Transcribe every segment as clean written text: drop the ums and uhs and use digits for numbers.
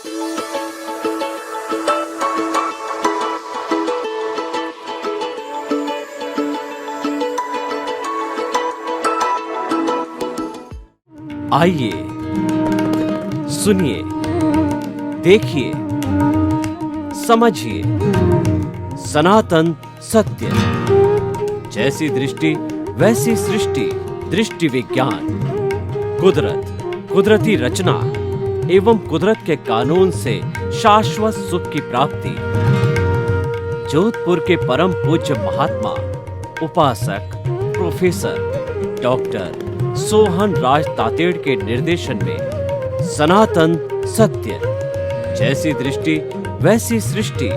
आइए, सुनिए, देखिए, समझिए सनातन सत्य। जैसी दृष्टि वैसी सृष्टि, दृष्टि विज्ञान। कुदरत, कुदरती रचना एवं कुदरत के कानून से शाश्वत सुख की प्राप्ति। जोधपुर के परम पूज्य महात्मा उपासक प्रोफेसर डॉक्टर सोहन राज तातेड़ के निर्देशन में सनातन सत्य। जैसी दृष्टि वैसी सृष्टि,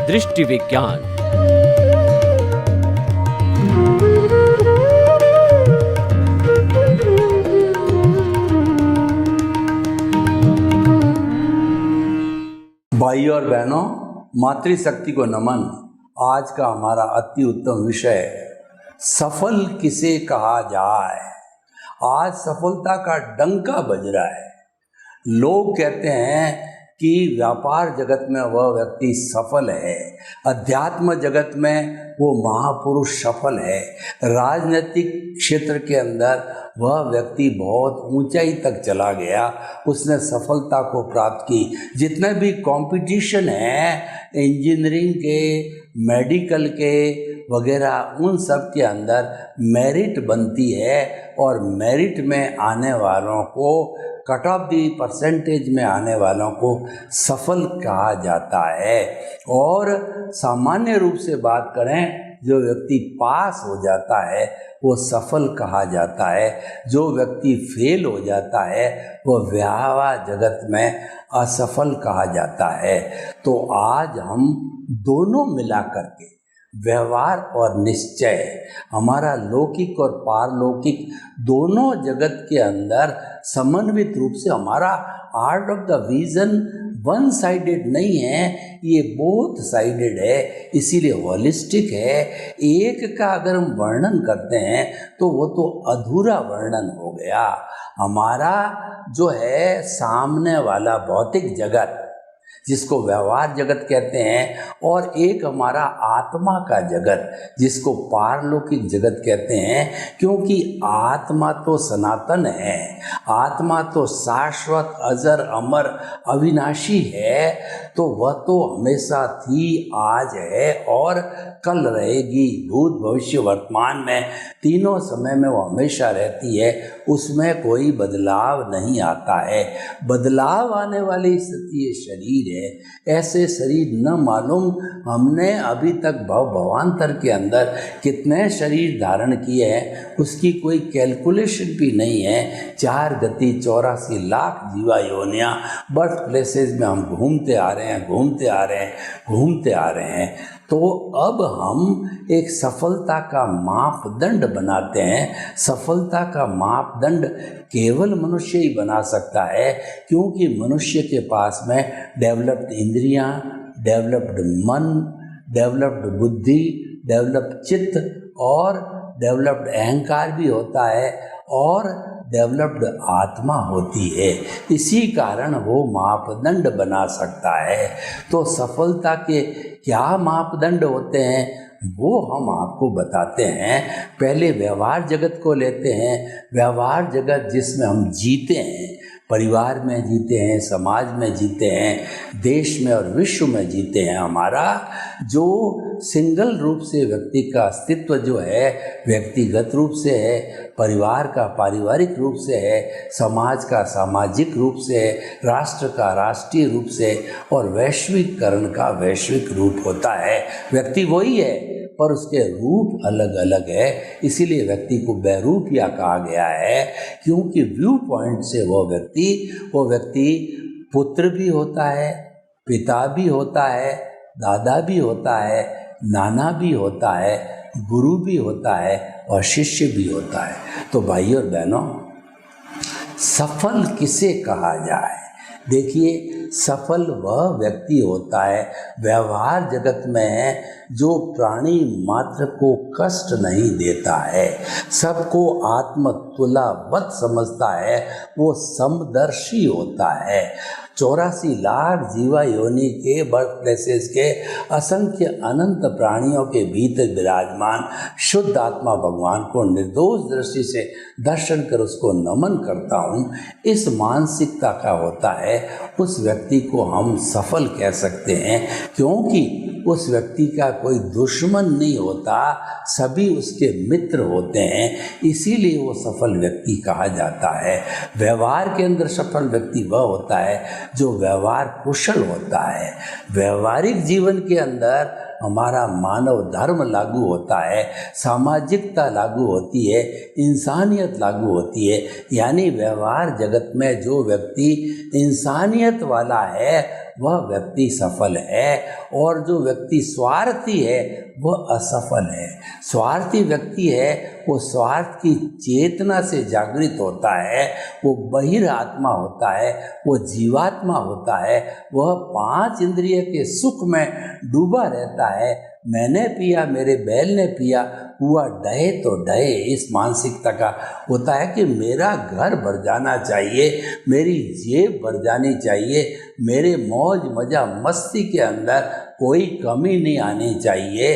दृष्टि विज्ञान। भाई और बहनों, मातृशक्ति को नमन। आज का हमारा अति उत्तम विषय, सफल किसे कहा जाए। आज सफलता का डंका बज रहा है। लोग कहते हैं कि व्यापार जगत में वह व्यक्ति सफल है, अध्यात्म जगत में वो महापुरुष सफल है, राजनीतिक क्षेत्र के अंदर वह व्यक्ति बहुत ऊंचाई तक चला गया, उसने सफलता को प्राप्त की। जितने भी कंपटीशन है इंजीनियरिंग के, मेडिकल के वगैरह, उन सब के अंदर मेरिट बनती है और मेरिट में आने वालों को, कट ऑफ दी परसेंटेज में आने वालों को सफल कहा जाता है। और सामान्य रूप से बात करें, जो व्यक्ति पास हो जाता है वो सफल कहा जाता है, जो व्यक्ति फेल हो जाता है वो व्यवहार जगत में असफल कहा जाता है। तो आज हम दोनों मिला करके, व्यवहार और निश्चय, हमारा लौकिक और पारलौकिक दोनों जगत के अंदर समन्वित रूप से, हमारा art of the vision one sided नहीं है, ये बोथ साइडेड है, इसीलिए होलिस्टिक है। एक का अगर हम वर्णन करते हैं तो वो तो अधूरा वर्णन हो गया। हमारा जो है सामने वाला भौतिक जगत, जिसको व्यवहार जगत कहते हैं, और एक हमारा आत्मा का जगत, जिसको पारलौकिक जगत कहते हैं। क्योंकि आत्मा तो सनातन है, आत्मा तो शाश्वत, अजर, अमर, अविनाशी है, तो वह तो हमेशा थी, आज है और कल रहेगी। भूत, भविष्य, वर्तमान में तीनों समय में वो हमेशा रहती है, उसमें कोई बदलाव नहीं आता है। बदलाव आने वाली स्थिति ये शरीर है। ऐसे शरीर न मालूम हमने अभी तक भवांतर के अंदर कितने शरीर धारण किए हैं, उसकी कोई कैलकुलेशन भी नहीं है। 4 गति 84 लाख जीवा योनियाँ, बर्थ प्लेसेस में हम घूमते आ रहे हैं, घूमते आ रहे हैं, घूमते आ रहे हैं। तो अब हम एक सफलता का मापदंड बनाते हैं। सफलता का मापदंड केवल मनुष्य ही बना सकता है, क्योंकि मनुष्य के पास में डेवलप्ड इंद्रियां, डेवलप्ड मन, डेवलप्ड बुद्धि, डेवलप्ड चित्त और डेवलप्ड अहंकार भी होता है और डेवलप्ड आत्मा होती है। इसी कारण वो मापदंड बना सकता है। तो सफलता के क्या मापदंड होते हैं वो हम आपको बताते हैं। पहले व्यवहार जगत को लेते हैं। व्यवहार जगत जिसमें हम जीते हैं, परिवार में जीते हैं, समाज में जीते हैं, देश में और विश्व में जीते हैं। हमारा जो सिंगल रूप से व्यक्ति का अस्तित्व जो है व्यक्तिगत रूप से है, परिवार का पारिवारिक रूप से है, समाज का सामाजिक रूप से है, राष्ट्र का राष्ट्रीय रूप से और वैश्वीकरण का वैश्विक रूप होता है। व्यक्ति वही है पर उसके रूप अलग अलग है, इसीलिए व्यक्ति को बहुरूपिया कहा गया है। क्योंकि व्यू पॉइंट से वो व्यक्ति पुत्र भी होता है, पिता भी होता है, दादा भी होता है, नाना भी होता है, गुरु भी होता है और शिष्य भी होता है। तो भाई और बहनों, सफल किसे कहा जाए? देखिए, सफल वह व्यक्ति होता है व्यवहार जगत में जो प्राणी मात्र को कष्ट नहीं देता है, सबको आत्मतुलावत समझता है, वो समदर्शी होता है। 84 लाख जीवा योनि के बर्थ प्लेसेस के असंख्य अनंत प्राणियों के भीतर विराजमान शुद्ध आत्मा भगवान को निर्दोष दृष्टि से दर्शन कर उसको नमन करता हूँ, इस मानसिकता का होता है, उस व्यक्ति को हम सफल कह सकते हैं। क्योंकि उस व्यक्ति का कोई दुश्मन नहीं होता, सभी उसके मित्र होते हैं, इसीलिए वो सफल व्यक्ति कहा जाता है। व्यवहार के अंदर सफल व्यक्ति वह होता है जो व्यवहार कुशल होता है। व्यवहारिक जीवन के अंदर हमारा मानव धर्म लागू होता है, सामाजिकता लागू होती है, इंसानियत लागू होती है। यानी व्यवहार जगत में जो व्यक्ति इंसानियत वाला है वह व्यक्ति सफल है, और जो व्यक्ति स्वार्थी है वह असफल है। स्वार्थी व्यक्ति है वो स्वार्थ की चेतना से जागृत होता है, वो बहिर आत्मा होता है, वो जीवात्मा होता है, वह 5 इंद्रिय के सुख में डूबा रहता है। मैंने पिया, मेरे बैल ने पिया, हुआ डहे तो डहे, इस मानसिकता का होता है कि मेरा घर भर जाना चाहिए, मेरी जेब भर जानी चाहिए, मेरे मौज मजा मस्ती के अंदर कोई कमी नहीं आनी चाहिए।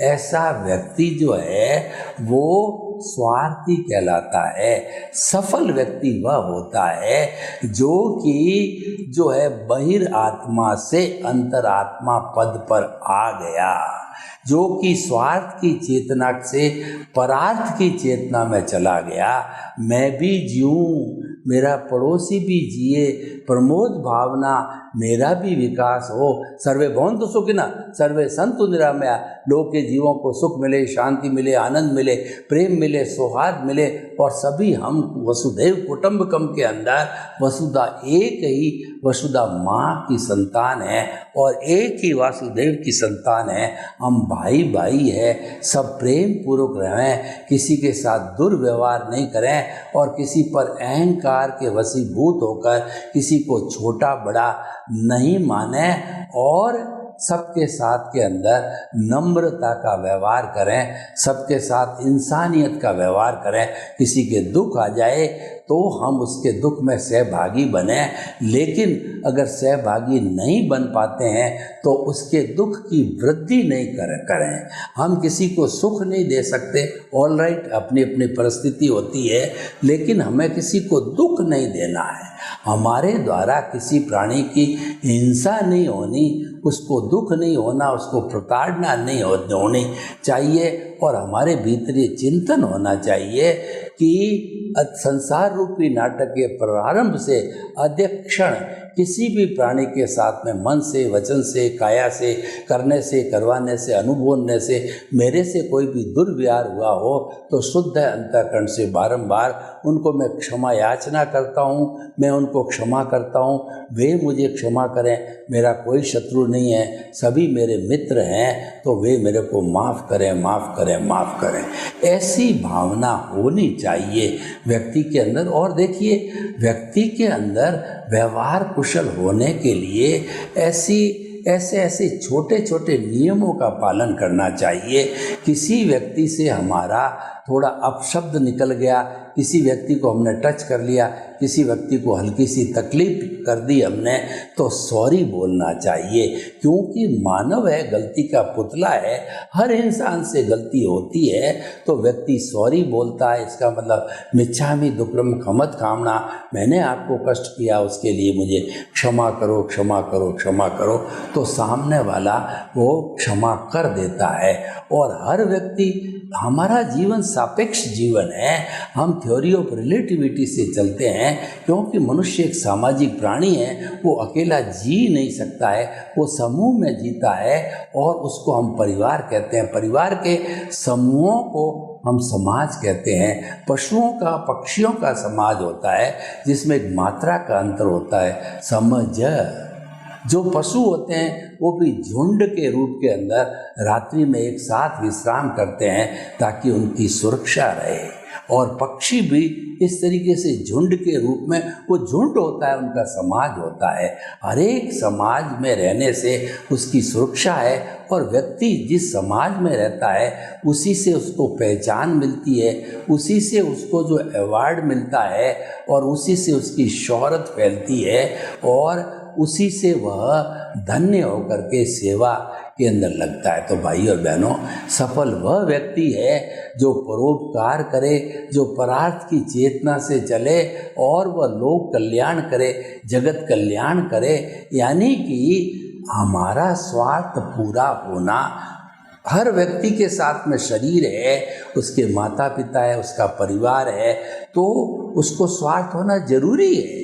ऐसा व्यक्ति जो है वो स्वार्थी कहलाता है। सफल व्यक्ति वह होता है जो है बहिर आत्मा से अंतरात्मा पद पर आ गया, जो कि स्वार्थ की चेतना से परार्थ की चेतना में चला गया। मैं भी जीऊँ, मेरा पड़ोसी भी जिए, प्रमोद भावना मेरा भी विकास हो। सर्वे भवन्तु सुखिनः सर्वे सन्तु निरामया। लोग के जीवों को सुख मिले, शांति मिले, आनंद मिले, प्रेम मिले, सौहार्द मिले, और सभी हम वसुधैव कुटुम्बकम के अंदर वसुधा एक ही वसुधा माँ की संतान है, और एक ही वासुदेव की संतान है। हम भाई भाई है, सब प्रेम पूर्वक रहें, किसी के साथ दुर्व्यवहार नहीं करें, और किसी पर अहंकार के वशीभूत होकर किसी को छोटा बड़ा नहीं माने, और सबके साथ के अंदर नम्रता का व्यवहार करें, सबके साथ इंसानियत का व्यवहार करें। किसी के दुख आ जाए तो हम उसके दुख में सहभागी बने, लेकिन अगर सहभागी नहीं बन पाते हैं तो उसके दुख की वृद्धि नहीं करें। हम किसी को सुख नहीं दे सकते, ऑल राइट, अपनी अपनी परिस्थिति होती है, लेकिन हमें किसी को दुख नहीं देना है। हमारे द्वारा किसी प्राणी की हिंसा नहीं होनी, उसको दुख नहीं होना, उसको प्रताड़ना नहीं होनी चाहिए, और हमारे भीतर ये चिंतन होना चाहिए कि संसार रूपी नाटक के प्रारंभ से अध्यक्षण किसी भी प्राणी के साथ में मन से, वचन से, काया से, करने से, करवाने से, अनुभवने से मेरे से कोई भी दुर्व्यवहार हुआ हो तो शुद्ध अंतःकरण से बारंबार उनको मैं क्षमा याचना करता हूँ, मैं उनको क्षमा करता हूँ, वे मुझे क्षमा करें। मेरा कोई शत्रु नहीं है, सभी मेरे मित्र हैं, तो वे मेरे को माफ़ करें, माफ़ करें, माफ़ करें। ऐसी भावना होनी चाहिए व्यक्ति के अंदर। और देखिए, व्यक्ति के अंदर व्यवहार कुशल होने के लिए ऐसे छोटे छोटे नियमों का पालन करना चाहिए। किसी व्यक्ति से हमारा थोड़ा अपशब्द निकल गया, किसी व्यक्ति को हमने टच कर लिया, किसी व्यक्ति को हल्की सी तकलीफ कर दी हमने, तो सॉरी बोलना चाहिए, क्योंकि मानव है, गलती का पुतला है, हर इंसान से गलती होती है। तो व्यक्ति सॉरी बोलता है, इसका मतलब मिच्छामि दुक्कडम खमत कामना, मैंने आपको कष्ट किया, उसके लिए मुझे क्षमा करो, क्षमा करो, क्षमा करो। तो सामने वाला वो क्षमा कर देता है। और हर व्यक्ति, हमारा जीवन सापेक्ष जीवन है, हम थ्योरी ऑफ रिलेटिविटी से चलते हैं, क्योंकि मनुष्य एक सामाजिक प्राणी है, वो अकेला जी नहीं सकता है, वो समूह में जीता है, और उसको हम परिवार कहते हैं। परिवार के समूहों को हम समाज कहते हैं। पशुओं का, पक्षियों का समाज होता है, जिसमें एक मात्रा का अंतर होता है, समझ। जो पशु होते हैं वो भी झुंड के रूप के अंदर रात्रि में एक साथ विश्राम करते हैं ताकि उनकी सुरक्षा रहे, और पक्षी भी इस तरीके से झुंड के रूप में, वो झुंड होता है, उनका समाज होता है। हर एक समाज में रहने से उसकी सुरक्षा है, और व्यक्ति जिस समाज में रहता है उसी से उसको पहचान मिलती है, उसी से उसको जो अवार्ड मिलता है, और उसी से उसकी शोहरत फैलती है, और उसी से वह धन्य होकर के सेवा के अंदर लगता है। तो भाई और बहनों, सफल वह व्यक्ति है जो परोपकार करे, जो परार्थ की चेतना से चले और वह लोक कल्याण करे, जगत कल्याण करे। यानी कि हमारा स्वार्थ पूरा होना, हर व्यक्ति के साथ में शरीर है, उसके माता पिता है, उसका परिवार है, तो उसको स्वार्थ होना जरूरी है।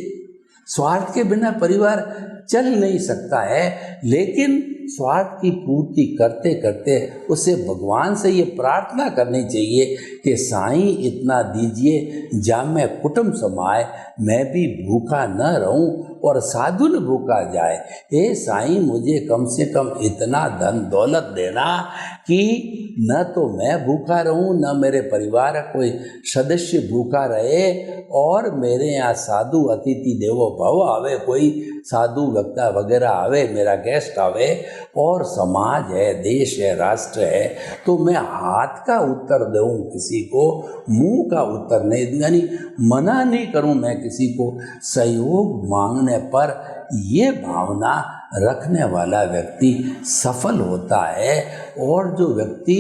स्वार्थ के बिना परिवार चल नहीं सकता है। लेकिन स्वार्थ की पूर्ति करते करते उसे भगवान से ये प्रार्थना करनी चाहिए कि साईं इतना दीजिए जा मैं कुटुंब समाए, मैं भी भूखा न रहूं और साधु न भूखा जाए। हे साईं, मुझे कम से कम इतना धन दौलत देना कि न तो मैं भूखा रहूं, न मेरे परिवार का कोई सदस्य भूखा रहे, और मेरे यहाँ साधु अतिथि देवो भव आवे, कोई साधु वक्ता वगैरह आवे, मेरा गेस्ट आवे, और समाज है, देश है, राष्ट्र है, तो मैं हाथ का उत्तर दूं किसी को, मुंह का उत्तर नहीं दूं। यानी मना नहीं करूं मैं किसी को, सहयोग मांगने पर ये भावना रखने वाला व्यक्ति सफल होता है। और जो व्यक्ति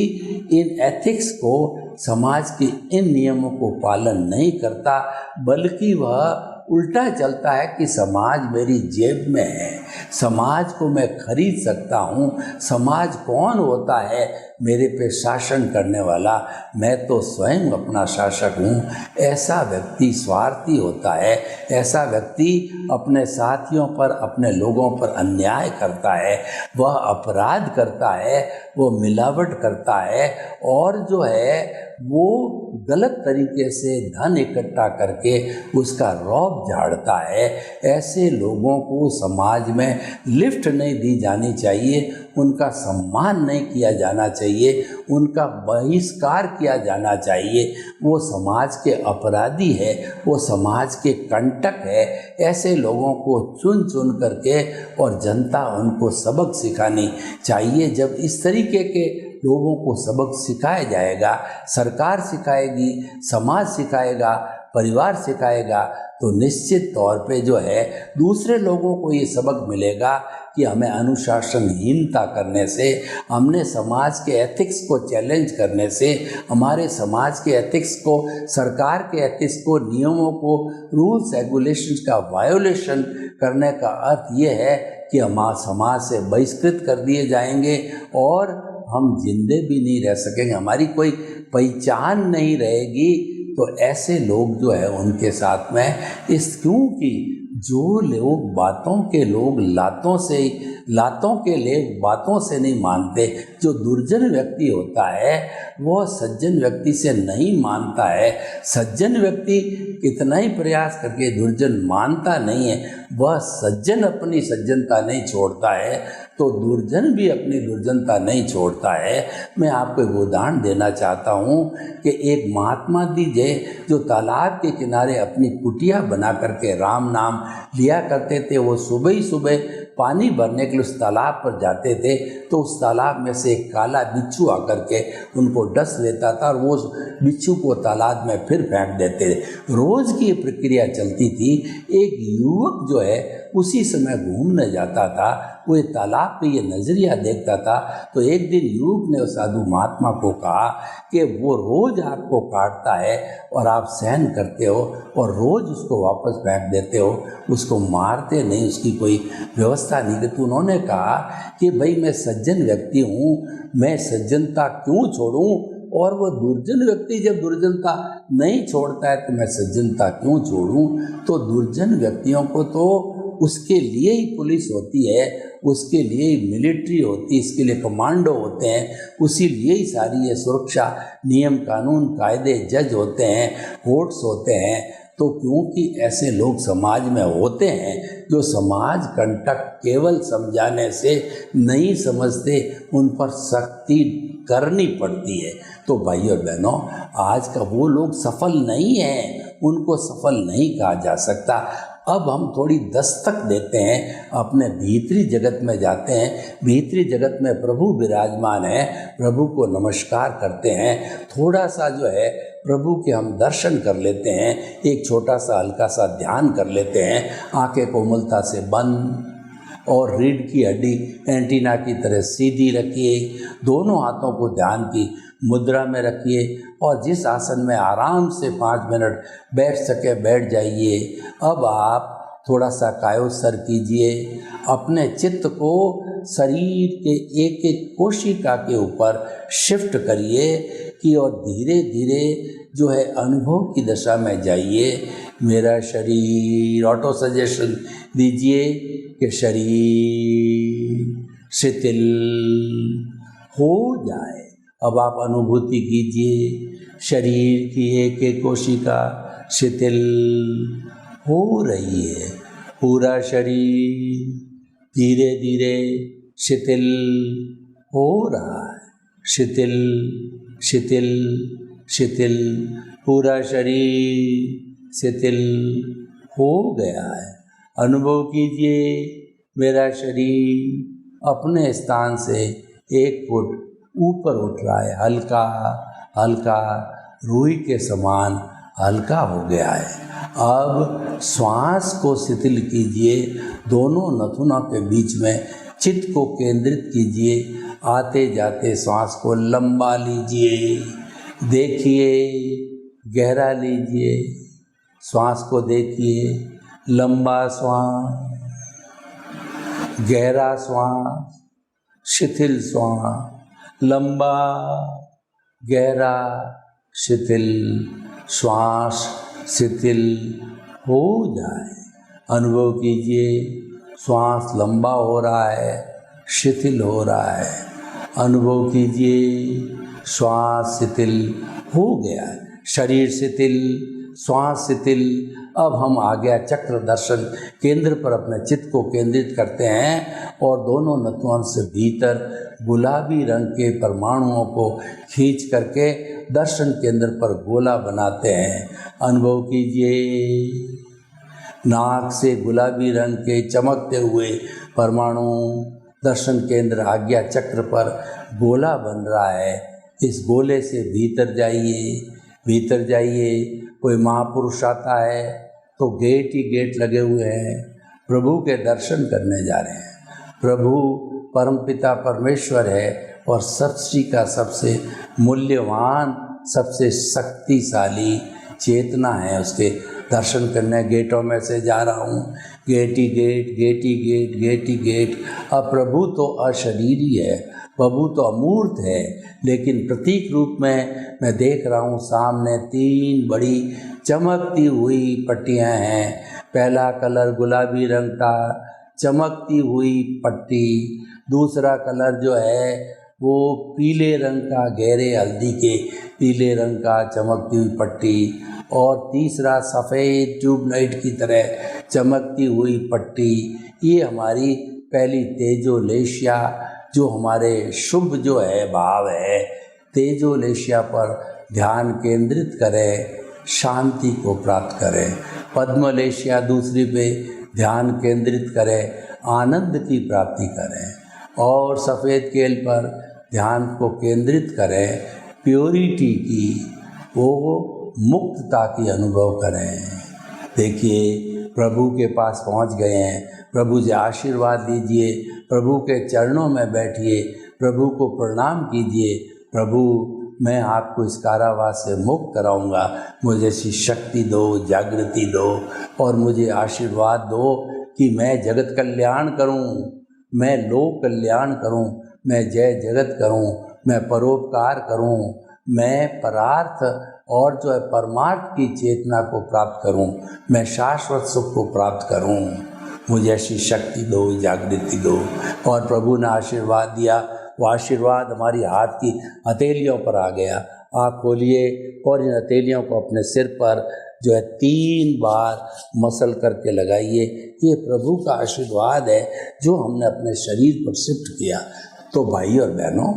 इन एथिक्स को, समाज के इन नियमों को पालन नहीं करता, बल्कि वह उल्टा चलता है कि समाज मेरी जेब में है, समाज को मैं खरीद सकता हूँ, समाज कौन होता है मेरे पे शासन करने वाला, मैं तो स्वयं अपना शासक हूँ, ऐसा व्यक्ति स्वार्थी होता है। ऐसा व्यक्ति अपने साथियों पर, अपने लोगों पर अन्याय करता है, वह अपराध करता है, वो मिलावट करता है, और जो है वो गलत तरीके से धन इकट्ठा करके उसका रौब झाड़ता है। ऐसे लोगों को समाज में लिफ्ट नहीं दी जानी चाहिए, उनका सम्मान नहीं किया जाना चाहिए, उनका बहिष्कार किया जाना चाहिए। वो समाज के अपराधी है, वो समाज के कंटक है। ऐसे लोगों को चुन चुन करके और जनता उनको सबक सिखानी चाहिए। जब इस तरीके के लोगों को सबक सिखाया जाएगा, सरकार सिखाएगी, समाज सिखाएगा, परिवार सिखाएगा, तो निश्चित तौर पे जो है दूसरे लोगों को ये सबक मिलेगा कि हमें अनुशासनहीनता करने से, हमने समाज के एथिक्स को चैलेंज करने से, हमारे समाज के एथिक्स को, सरकार के एथिक्स को, नियमों को, रूल्स रेगुलेशंस का वायोलेशन करने का अर्थ ये है कि हम समाज से बहिष्कृत कर दिए जाएंगे और हम जिंदे भी नहीं रह सकेंगे, हमारी कोई पहचान नहीं रहेगी। तो ऐसे लोग जो है उनके साथ में क्योंकि जो लोग बातों के लोग लातों के लिए बातों से नहीं मानते, जो दुर्जन व्यक्ति होता है वह सज्जन व्यक्ति से नहीं मानता है। सज्जन व्यक्ति कितना ही प्रयास करके दुर्जन मानता नहीं है, वह सज्जन अपनी सज्जनता नहीं छोड़ता है, तो दुर्जन भी अपनी दुर्जनता नहीं छोड़ता है। मैं आपको एक उदाहरण देना चाहता हूँ कि एक महात्मा जी जो तालाब के किनारे अपनी कुटिया बना करके राम नाम लिया करते थे, वो सुबह ही सुबह पानी भरने के लिए उस तालाब पर जाते थे, तो उस तालाब में से एक काला बिच्छू आकर के उनको डस लेता था और वो बिच्छू को तालाब में फिर फेंक देते थे। रोज़ की ये प्रक्रिया चलती थी। एक युवक जो है उसी समय घूमने जाता था, वो ये तालाब पे ये नज़रिया देखता था, तो एक दिन युवक ने उस साधु महात्मा को कहा कि वो रोज़ आपको काटता है और आप सहन करते हो और रोज़ उसको वापस फेंक देते हो, उसको मारते नहीं, उसकी कोई व्यवस्था नहीं करती। उन्होंने कहा कि भाई मैं सज्जन व्यक्ति हूँ, मैं सज्जनता क्यों छोड़ूं, और वो दुर्जन व्यक्ति जब दुर्जनता नहीं छोड़ता है तो मैं सज्जनता क्यों छोड़ूं। तो दुर्जन व्यक्तियों को तो उसके लिए ही पुलिस होती है, उसके लिए ही मिलिट्री होती है, इसके लिए कमांडो होते हैं, उसी लिए ही सारी ये सुरक्षा नियम कानून कायदे जज होते हैं, कोर्ट्स होते हैं। तो क्योंकि ऐसे लोग समाज में होते हैं जो समाज कंटक केवल समझाने से नहीं समझते, उन पर सख्ती करनी पड़ती है। तो भाई और बहनों, आज का वो लोग सफल नहीं हैं, उनको सफल नहीं कहा जा सकता। अब हम थोड़ी दस्तक देते हैं, अपने भीतरी जगत में जाते हैं। भीतरी जगत में प्रभु विराजमान है, प्रभु को नमस्कार करते हैं, थोड़ा सा जो है प्रभु के हम दर्शन कर लेते हैं, एक छोटा सा हल्का सा ध्यान कर लेते हैं, आंखें कोमलता से बंद, और रीढ़ की हड्डी एंटीना की तरह सीधी रखिए। दोनों हाथों को ध्यान की मुद्रा में रखिए और जिस आसन में आराम से 5 मिनट बैठ सके बैठ जाइए। अब आप थोड़ा सा कायोत्सर्ग कीजिए। अपने चित्त को शरीर के एक एक कोशिका के ऊपर शिफ्ट करिए कि और धीरे धीरे जो है अनुभव की दशा में जाइए। मेरा शरीर ऑटो सजेशन दीजिए कि शरीर शिथिल हो जाए। अब आप अनुभूति कीजिए शरीर की एक एक कोशिका शिथिल हो रही है। पूरा शरीर धीरे धीरे शिथिल हो रहा है। शिथिल शिथिल शिथिल पूरा शरीर शिथिल हो गया है। अनुभव कीजिए मेरा शरीर अपने स्थान से 1 फुट ऊपर उठ रहा है। हल्का हल्का रूई के समान हल्का हो गया है। अब श्वास को शिथिल कीजिए। दोनों नथुनों के बीच में चित्त को केंद्रित कीजिए। आते जाते श्वास को लंबा लीजिए। देखिए, गहरा लीजिए। श्वास को देखिए, लंबा श्वास, गहरा श्वास, शिथिल श्वास, लंबा गहरा शिथिल श्वास शिथिल हो जाए। अनुभव कीजिए श्वास लंबा हो रहा है, शिथिल हो रहा है। अनुभव कीजिए श्वास शिथिल हो गया है। शरीर शिथिल, श्वास शिथिल। अब हम आज्ञा चक्र दर्शन केंद्र पर अपने चित्त को केंद्रित करते हैं और दोनों नथुओं से भीतर गुलाबी रंग के परमाणुओं को खींच करके दर्शन केंद्र पर गोला बनाते हैं। अनुभव कीजिए नाक से गुलाबी रंग के चमकते हुए परमाणु दर्शन केंद्र आज्ञा चक्र पर गोला बन रहा है। इस गोले से भीतर जाइए, भीतर जाइए। कोई महापुरुष आता है तो गेट ही गेट लगे हुए हैं। प्रभु के दर्शन करने जा रहे हैं। प्रभु परमपिता परमेश्वर है और सृष्टि का सबसे मूल्यवान, सबसे शक्तिशाली चेतना है। उसके दर्शन करने गेटों में से जा रहा हूँ। गेट ही गेट, गेट ही गेट, गेट ही गेट। अब प्रभु तो अशरीरी है, प्रभु तो अमूर्त है, लेकिन प्रतीक रूप में मैं देख रहा हूँ सामने 3 बड़ी चमकती हुई पट्टियाँ हैं। पहला कलर गुलाबी रंग का, चमकती हुई पट्टी। दूसरा कलर जो है वो पीले रंग का, गहरे हल्दी के पीले रंग का चमकती हुई पट्टी। और तीसरा सफ़ेद ट्यूबलाइट की तरह चमकती हुई पट्टी। ये हमारी पहली तेजोलेशिया, जो हमारे शुभ जो है भाव है, तेजोलेशिया पर ध्यान केंद्रित करें, शांति को प्राप्त करें। पद्मलेशिया दूसरी पे ध्यान केंद्रित करें, आनंद की प्राप्ति करें। और सफ़ेद केल पर ध्यान को केंद्रित करें, प्योरिटी की, वो मुक्तता की अनुभव करें। देखिए प्रभु के पास पहुंच गए हैं। प्रभु से आशीर्वाद लीजिए, प्रभु के चरणों में बैठिए, प्रभु को प्रणाम कीजिए। प्रभु मैं आपको इस कारावास से मुक्त कराऊंगा, मुझे ऐसी शक्ति दो, जागृति दो और मुझे आशीर्वाद दो कि मैं जगत कल्याण करूं, मैं लोक कल्याण करूं, मैं जय जगत करूं, मैं परोपकार करूं, मैं परार्थ और जो है परमार्थ की चेतना को प्राप्त करूं, मैं शाश्वत सुख को प्राप्त करूं। मुझे ऐसी शक्ति दो, जागृति दो। और प्रभु ने आशीर्वाद दिया। वो आशीर्वाद हमारी हाथ की हथेलियों पर आ गया। आँख खोलिए और इन हथेलियों को अपने सिर पर जो है 3 बार मसल करके लगाइए। ये प्रभु का आशीर्वाद है जो हमने अपने शरीर पर शिफ्ट किया। तो भाई और बहनों,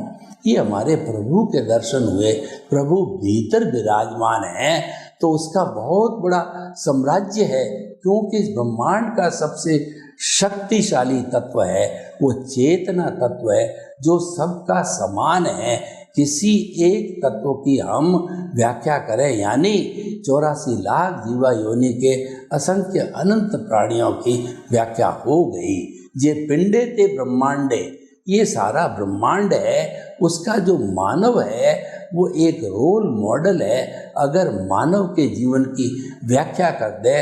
ये हमारे प्रभु के दर्शन हुए। प्रभु भीतर विराजमान है तो उसका बहुत बड़ा साम्राज्य है, क्योंकि इस ब्रह्मांड का सबसे शक्तिशाली तत्व है वो चेतना तत्व है जो सबका समान है। किसी एक तत्व की हम व्याख्या करें, यानी 84 लाख जीवा योनि के असंख्य अनंत प्राणियों की व्याख्या हो गई। जे पिंडे ते ब्रह्मांडे, ये सारा ब्रह्मांड है, उसका जो मानव है वो एक रोल मॉडल है। अगर मानव के जीवन की व्याख्या कर दे,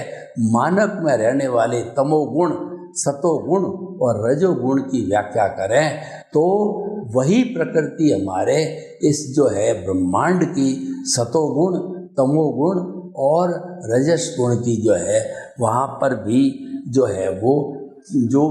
मानव में रहने वाले तमोगुण, सतोगुण और रजोगुण की व्याख्या करें, तो वही प्रकृति हमारे इस जो है ब्रह्मांड की सतोगुण, तमोगुण और रजस गुण की जो है वहाँ पर भी जो है वो जो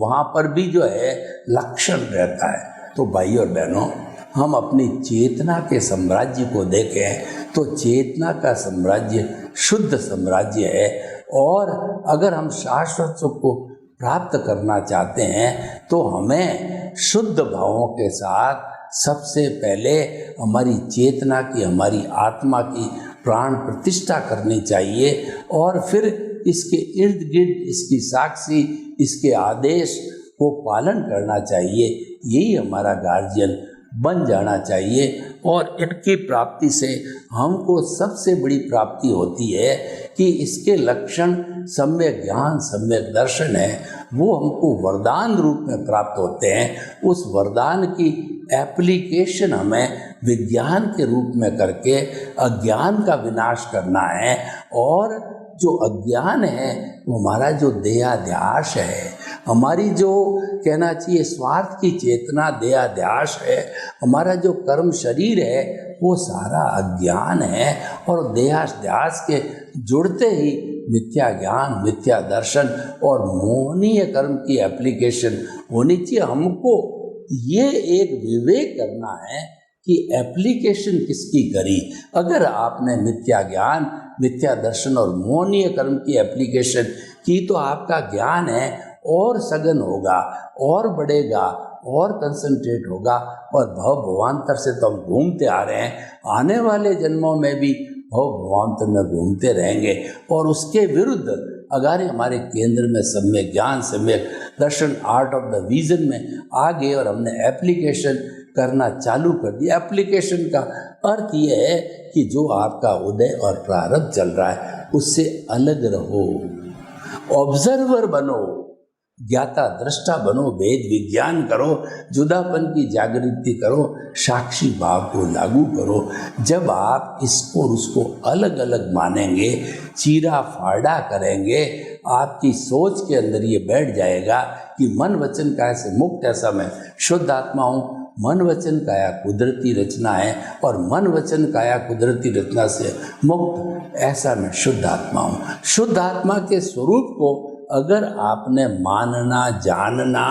वहाँ पर भी जो है लक्षण रहता है। तो भाई और बहनों, हम अपनी चेतना के साम्राज्य को देखें तो चेतना का साम्राज्य शुद्ध साम्राज्य है। और अगर हम शाश्वत सुख को प्राप्त करना चाहते हैं तो हमें शुद्ध भावों के साथ सबसे पहले हमारी चेतना की, हमारी आत्मा की प्राण प्रतिष्ठा करनी चाहिए और फिर इसके इर्द गिर्द इसकी साक्षी, इसके आदेश को पालन करना चाहिए। यही हमारा गार्जियन बन जाना चाहिए। और इनकी प्राप्ति से हमको सबसे बड़ी प्राप्ति होती है कि इसके लक्षण सम्यक ज्ञान, सम्यक दर्शन है, वो हमको वरदान रूप में प्राप्त होते हैं। उस वरदान की एप्लीकेशन हमें विज्ञान के रूप में करके अज्ञान का विनाश करना है। और जो अज्ञान है वो हमारा जो देहाध्यास है, हमारी जो कहना चाहिए स्वार्थ की चेतना देहाध्यास है, हमारा जो कर्म शरीर है वो सारा अज्ञान है। और देहाध्यास के जुड़ते ही मिथ्या ज्ञान, मिथ्या दर्शन और मोहनीय कर्म की एप्लीकेशन होनी चाहिए। हमको ये एक विवेक करना है कि एप्लीकेशन किसकी करी। अगर आपने मिथ्या ज्ञान, मिथ्या दर्शन और मोहनीय कर्म की एप्लीकेशन की तो आपका ज्ञान है और सघन होगा और बढ़ेगा और कंसंट्रेट होगा। और भव भवांतर से तो हम घूमते आ रहे हैं, आने वाले जन्मों में भी भव भवांतर में घूमते रहेंगे। और उसके विरुद्ध अगर हमारे केंद्र में सम्यक ज्ञान, सम्यक दर्शन, आर्ट ऑफ द विजन में आ गए और हमने एप्लीकेशन करना चालू कर दिया। एप्लीकेशन का अर्थ ये है कि जो आपका उदय और प्रारब्ध चल रहा है उससे अलग रहो, ऑब्जर्वर बनो, ज्ञाता दृष्टा बनो, वेद विज्ञान करो, जुदापन की जागृति करो, साक्षी भाव को लागू करो। जब आप इसको और उसको अलग अलग मानेंगे, चीरा फाड़ा करेंगे, आपकी सोच के अंदर ये बैठ जाएगा कि मन वचन काया से मुक्त ऐसा मैं शुद्ध आत्मा हूँ। मन वचन काया कुदरती रचना है और मन वचन काया कुदरती रचना से मुक्त ऐसा मैं शुद्ध आत्मा हूँ। शुद्ध आत्मा के स्वरूप को अगर आपने मानना, जानना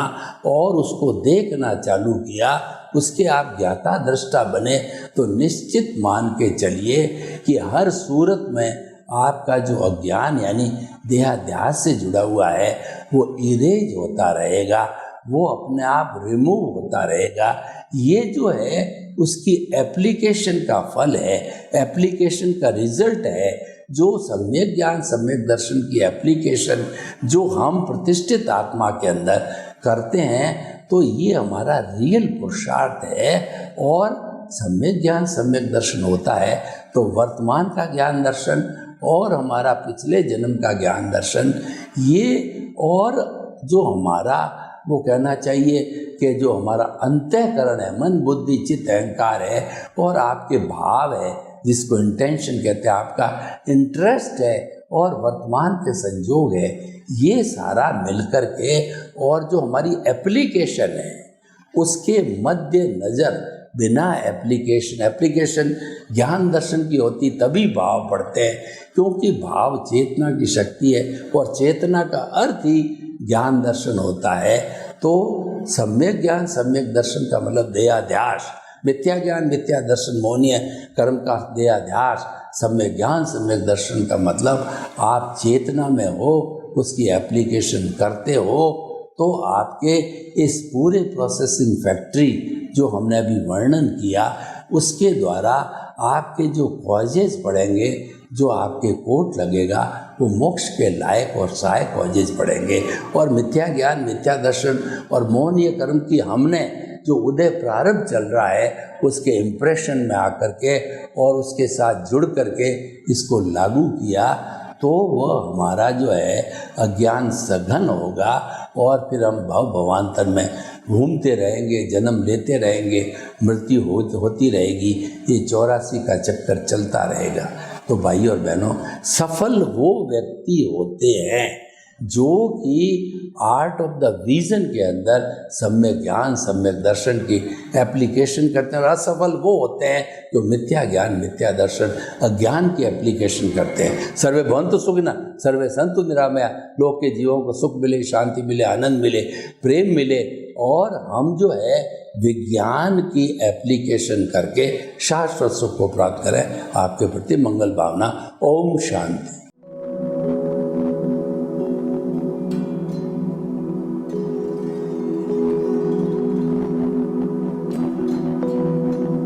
और उसको देखना चालू किया, उसके आप ज्ञाता दृष्टा बने, तो निश्चित मान के चलिए कि हर सूरत में आपका जो अज्ञान यानी देहाध्यास से जुड़ा हुआ है वो इरेज होता रहेगा, वो अपने आप रिमूव होता रहेगा। ये जो है उसकी एप्लीकेशन का फल है, एप्लीकेशन का रिजल्ट है। जो सम्यक ज्ञान, सम्यक दर्शन की एप्लीकेशन जो हम प्रतिष्ठित आत्मा के अंदर करते हैं, तो ये हमारा रियल पुरुषार्थ है। और सम्यक ज्ञान, सम्यक दर्शन होता है तो वर्तमान का ज्ञान दर्शन और हमारा पिछले जन्म का ज्ञान दर्शन, ये और जो हमारा वो कहना चाहिए कि जो हमारा अंतःकरण है, मन बुद्धि चित्त अहंकार है और आपके भाव है जिसको इंटेंशन कहते हैं, आपका इंटरेस्ट है और वर्तमान के संजोग है, ये सारा मिलकर के और जो हमारी एप्लीकेशन है उसके मध्य नज़र बिना एप्लीकेशन ज्ञान दर्शन की होती तभी भाव पढ़ते हैं, क्योंकि भाव चेतना की शक्ति है और चेतना का अर्थ ही ज्ञान दर्शन होता है। तो सम्यक ज्ञान, सम्यक दर्शन का मतलब देहाध्यास, मिथ्या ज्ञान, मिथ्या दर्शन मोहनीय कर्म का देहाध्यास, सम्यक ज्ञान, सम्यक दर्शन का मतलब आप चेतना में हो, उसकी एप्लीकेशन करते हो, तो आपके इस पूरे प्रोसेसिंग फैक्ट्री जो हमने अभी वर्णन किया उसके द्वारा आपके जो कॉजेज पड़ेंगे, जो आपके कोट लगेगा, वो मोक्ष के लायक और सहायक कॉजेज पड़ेंगे। और मिथ्या ज्ञान, मिथ्या दर्शन और मोहनीय कर्म की हमने जो उदय प्रारंभ चल रहा है उसके इम्प्रेशन में आकर के और उसके साथ जुड़ करके इसको लागू किया, तो वह हमारा जो है अज्ञान सघन होगा और फिर हम भव भवांतर में घूमते रहेंगे, जन्म लेते रहेंगे, मृत्यु होती रहेगी, ये 84 का चक्कर चलता रहेगा। तो भाई और बहनों, सफल वो व्यक्ति होते हैं जो कि आर्ट ऑफ द विजन के अंदर सम्यक ज्ञान, सम्यक दर्शन की एप्लीकेशन करते हैं, और असफल वो होते हैं जो मिथ्या ज्ञान, मिथ्या दर्शन, अज्ञान की एप्लीकेशन करते हैं। सर्वे भवन्तु सुखिनः, सर्वे सन्तु निरामया, लोग के जीवों को सुख मिले, शांति मिले, आनंद मिले, प्रेम मिले, और हम जो है विज्ञान की एप्लीकेशन करके शाश्वत सुख को प्राप्त करें। आपके प्रति मंगल भावना। ओम शांति।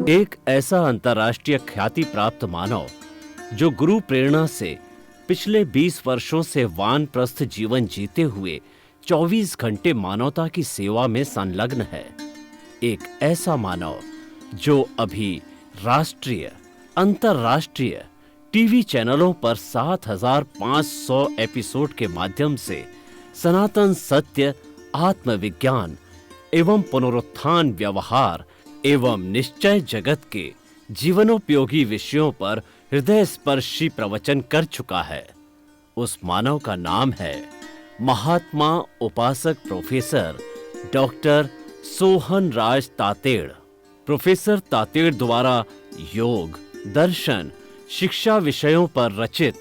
एक ऐसा अंतर्राष्ट्रीय ख्याति प्राप्त मानव जो गुरु प्रेरणा से पिछले 20 वर्षों से वानप्रस्थ जीवन जीते हुए 24 घंटे मानवता की सेवा में संलग्न है। एक ऐसा मानव जो अभी राष्ट्रीय, अंतर्राष्ट्रीय टीवी चैनलों पर 7,500 एपिसोड के माध्यम से सनातन सत्य, आत्मविज्ञान एवं पुनरुत्थान, व्यवहार एवं निश्चय जगत के जीवनोपयोगी विषयों पर हृदय स्पर्शी प्रवचन कर चुका है। उस मानव का नाम है महात्मा उपासक प्रोफेसर डॉक्टर सोहन राज तातेड़। प्रोफेसर तातेड़ द्वारा योग, दर्शन, शिक्षा विषयों पर रचित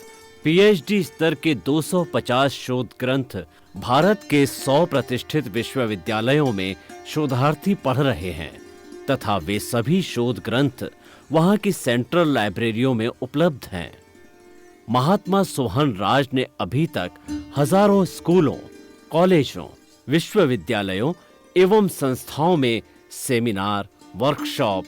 पीएचडी स्तर के 250 शोध ग्रंथ भारत के 100 प्रतिष्ठित विश्वविद्यालयों में शोधार्थी पढ़ रहे हैं तथा वे सभी शोध ग्रंथ वहां की सेंट्रल लाइब्रेरियों में उपलब्ध हैं। महात्मा सोहन राज ने अभी तक हजारों स्कूलों, कॉलेजों, विश्वविद्यालयों एवं संस्थाओं में सेमिनार, वर्कशॉप,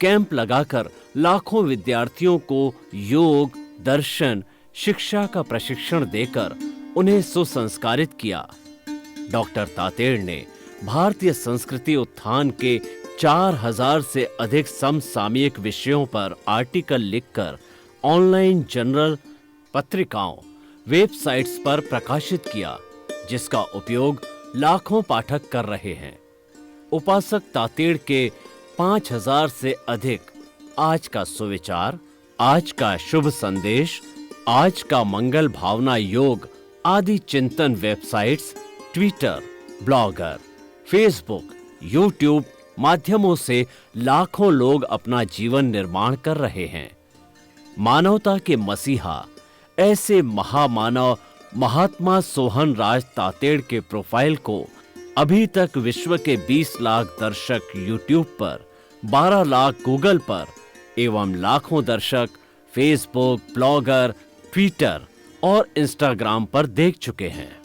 कैंप लगाकर लाखों विद्यार्थियों को योग, दर्शन, शिक्षा का प्रशिक्षण देकर उन्हें सुसंस्कारित किया। डॉक्टर तातेड़ ने भारतीय संस्कृति उत्थान के 4000 से अधिक समसामयिक विषयों पर आर्टिकल लिखकर ऑनलाइन जर्नल, पत्रिकाओं, वेबसाइट्स पर प्रकाशित किया, जिसका उपयोग लाखों पाठक कर रहे हैं। उपासक तातेड़ के 5000 से अधिक आज का सुविचार, आज का शुभ संदेश, आज का मंगल भावना योग आदि चिंतन websites, Twitter, blogger, Facebook, YouTube माध्यमों से लाखों लोग अपना जीवन निर्माण कर रहे हैं। मानवता के मसीहा ऐसे महामानव महात्मा सोहन राज तातेड़ के प्रोफाइल को अभी तक विश्व के 20 लाख दर्शक यूट्यूब पर, 12 लाख गूगल पर एवं लाखों दर्शक फेसबुक, ब्लॉगर, ट्विटर और इंस्टाग्राम पर देख चुके हैं।